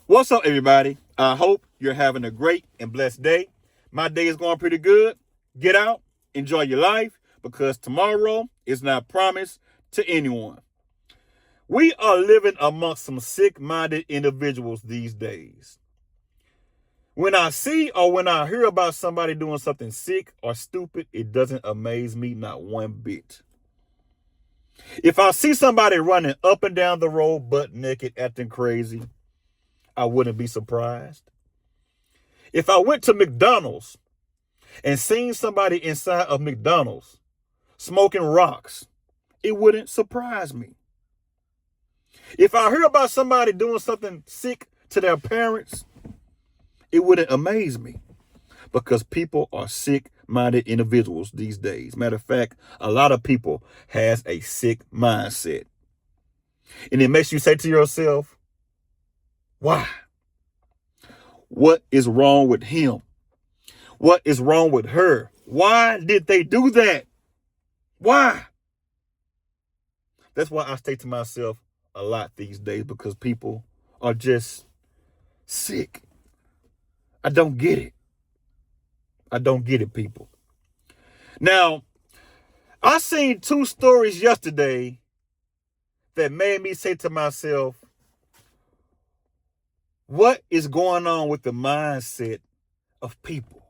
What's up, everybody? I hope you're having a great and blessed day. My day is going pretty good. Get out, enjoy your life, because tomorrow is not promised to anyone. We are living amongst some sick minded individuals these days. When I see or when I hear about somebody doing something sick or stupid, it doesn't amaze me not one bit. If I see somebody running up and down the road butt naked acting crazy, I wouldn't be surprised. If I went to McDonald's and seen somebody inside of McDonald's smoking rocks, it wouldn't surprise me. If I hear about somebody doing something sick to their parents, it wouldn't amaze me, because people are sick-minded individuals these days. Matter of fact, a lot of people has a sick mindset. And it makes you say to yourself, why? What is wrong with him? What is wrong with her? Why did they do that? Why? That's why I say to myself a lot these days, because people are just sick. I don't get it. I don't get it, people. Now, I seen two stories yesterday that made me say to myself, what is going on with the mindset of people?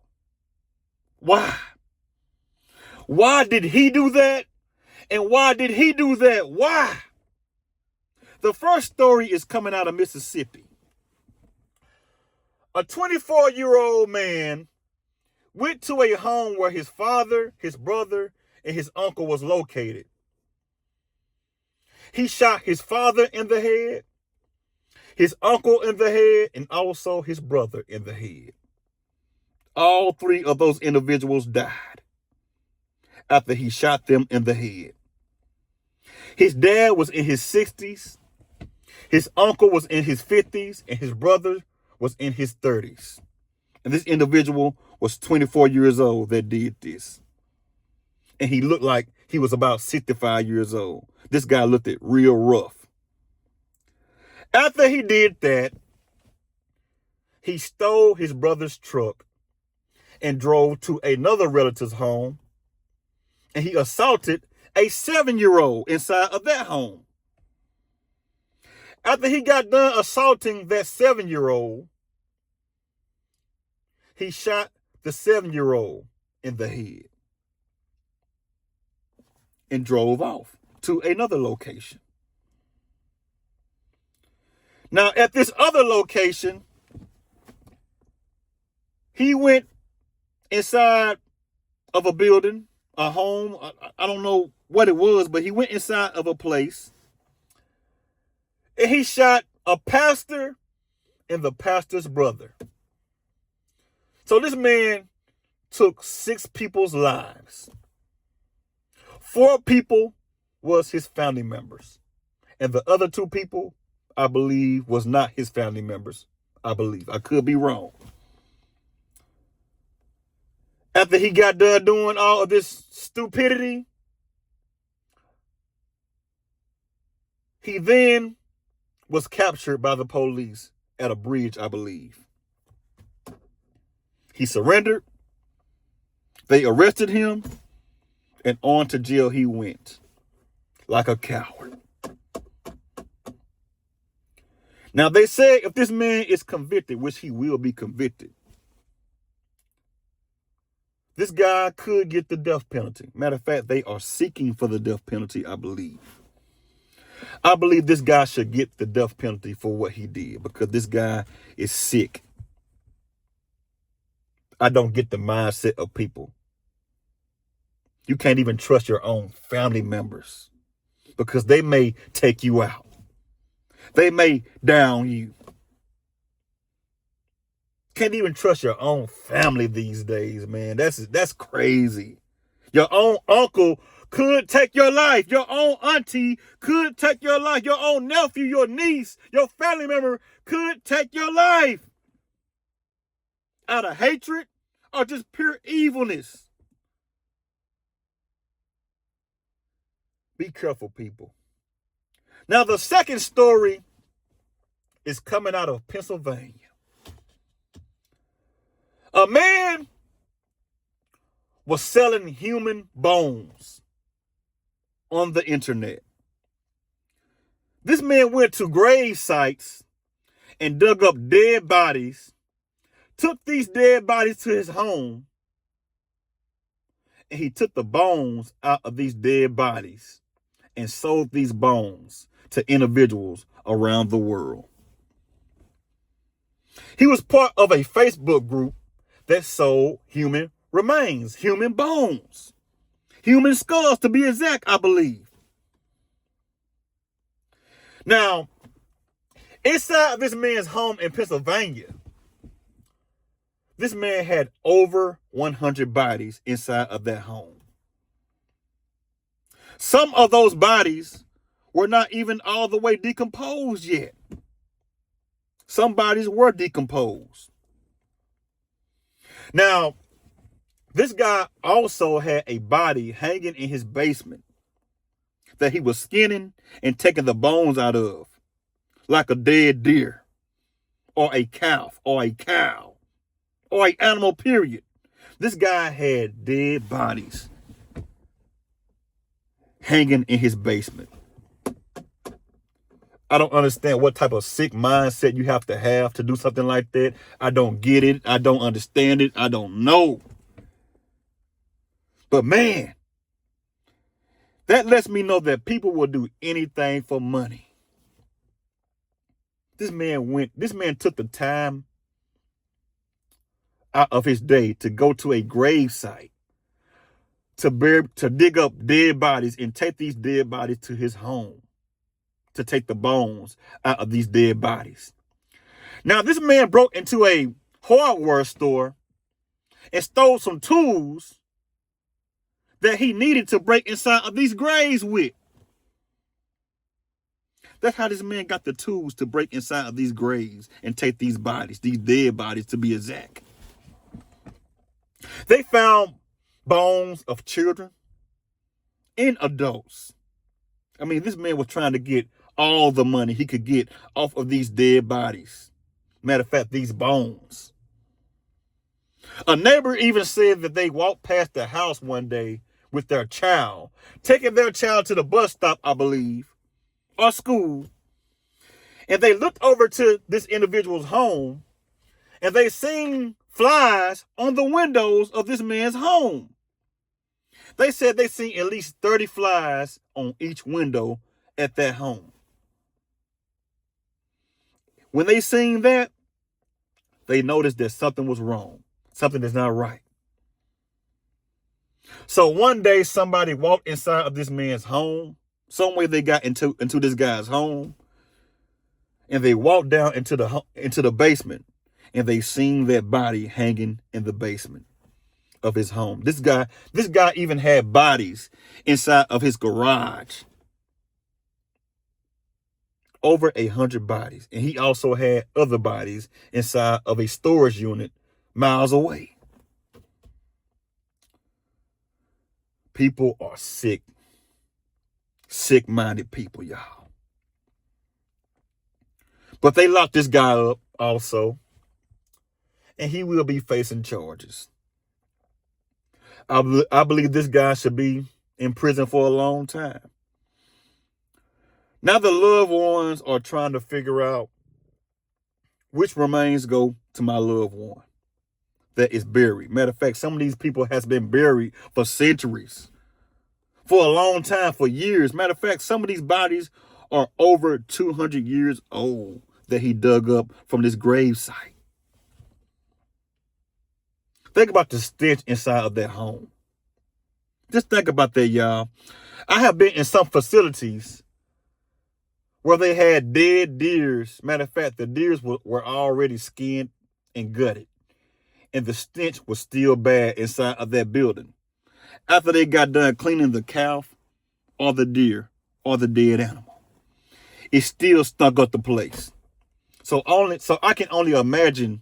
Why? Why did he do that? And why did he do that? Why? The first story is coming out of Mississippi. A 24-year-old man went to a home where his father, his brother, and his uncle was located. He shot his father in the head, his uncle in the head, and also his brother in the head. All three of those individuals died after he shot them in the head. His dad was in his 60s, his uncle was in his 50s, and his brother was in his 30s. And this individual was 24 years old that did this. And he looked like he was about 65 years old. This guy looked it real rough. After he did that, he stole his brother's truck and drove to another relative's home, and he assaulted a 7-year-old inside of that home. After he got done assaulting that 7-year-old, he shot the 7-year-old in the head and drove off to another location. Now, at this other location, he went inside of a building, a home. I don't know what it was, but he went inside of a place and he shot a pastor and the pastor's brother. So this man took 6 people's lives. 4 people was his family members, and the other 2 people, I believe, was not his family members. I believe. I could be wrong. After he got done doing all of this stupidity, he then was captured by the police at a bridge, I believe. He surrendered. They arrested him, and on to jail he went like a coward. Now, they say if this man is convicted, which he will be convicted, this guy could get the death penalty. Matter of fact, they are seeking for the death penalty, I believe. I believe this guy should get the death penalty for what he did, because this guy is sick. I don't get the mindset of people. You can't even trust your own family members, because they may take you out. They may down you. Can't even trust your own family these days, man. That's crazy. Your own uncle could take your life. Your own auntie could take your life. Your own nephew, your niece, your family member could take your life out of hatred or just pure evilness. Be careful, people. Now, the second story is coming out of Pennsylvania. A man was selling human bones on the internet. This man went to grave sites and dug up dead bodies, took these dead bodies to his home, and he took the bones out of these dead bodies and sold these bones to individuals around the world. He was part of a Facebook group that sold human remains, human bones, human skulls to be exact, I believe. Now, inside this man's home in Pennsylvania, this man had over 100 bodies inside of that home. Some of those bodies were not even all the way decomposed yet. Some bodies were decomposed. Now, this guy also had a body hanging in his basement that he was skinning and taking the bones out of, like a dead deer or a calf or a cow or an animal, period. This guy had dead bodies hanging in his basement. I don't understand what type of sick mindset you have to do something like that. I don't get it. I don't understand it. I don't know. But man, that lets me know that people will do anything for money. This man took the time out of his day to go to a grave site to dig up dead bodies and take these dead bodies to his home, to take the bones out of these dead bodies. Now, this man broke into a hardware store and stole some tools that he needed to break inside of these graves with. That's how this man got the tools to break inside of these graves and take these bodies, these dead bodies to be exact. They found bones of children and adults. I mean, this man was trying to get all the money he could get off of these dead bodies. Matter of fact, these bones. A neighbor even said that they walked past the house one day with their child, taking their child to the bus stop, I believe, or school. And they looked over to this individual's home and they seen flies on the windows of this man's home. They said they seen at least 30 flies on each window at that home. When they seen that, they noticed that something was wrong. Something is not right. So one day somebody walked inside of this man's home. Some way they got into this guy's home. And they walked down into the basement. And they seen that body hanging in the basement of his home. This guy even had bodies inside of his garage. Over 100 bodies. And he also had other bodies inside of a storage unit miles away. People are sick. Sick-minded people, y'all. But they locked this guy up also. And he will be facing charges. I believe this guy should be in prison for a long time. Now the loved ones are trying to figure out which remains go to my loved one that is buried. Matter of fact, some of these people has been buried for centuries, for a long time, for years. Matter of fact, some of these bodies are over 200 years old that he dug up from this grave site. Think about the stench inside of that home. Just think about that, y'all. I have been in some facilities where they had dead deers. Matter of fact, the deers were already skinned and gutted. And the stench was still bad inside of that building. After they got done cleaning the calf or the deer or the dead animal, it still stunk up the place. So I can only imagine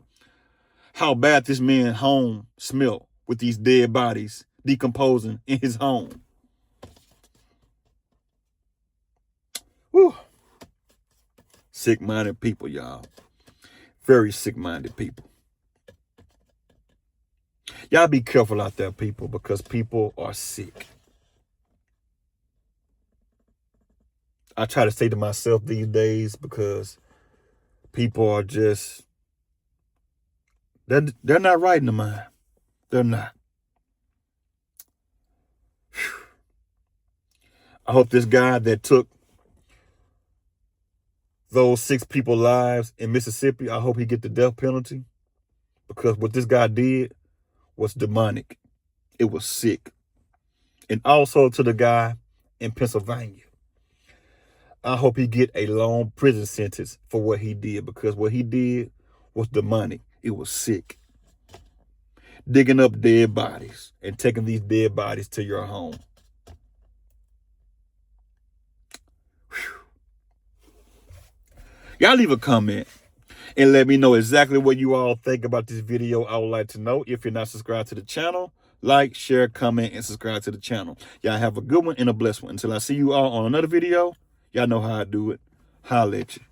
how bad this man's home smelled with these dead bodies decomposing in his home. sick-minded people, y'all. Very sick-minded people. Y'all be careful out there, people, because people are sick. I try to say to myself these days because people are just, they're not right in the mind. They're not. Whew. I hope this guy that took those 6 people's lives in Mississippi, I hope he get the death penalty, because what this guy did was demonic. It was sick. And also to the guy in Pennsylvania, I hope he get a long prison sentence for what he did, because what he did was demonic. It was sick. Digging up dead bodies and taking these dead bodies to your home. Y'all leave a comment and let me know exactly what you all think about this video. I would like to know. If you're not subscribed to the channel, like, share, comment, and subscribe to the channel. Y'all have a good one and a blessed one. Until I see you all on another video, y'all know how I do it. Holla at you.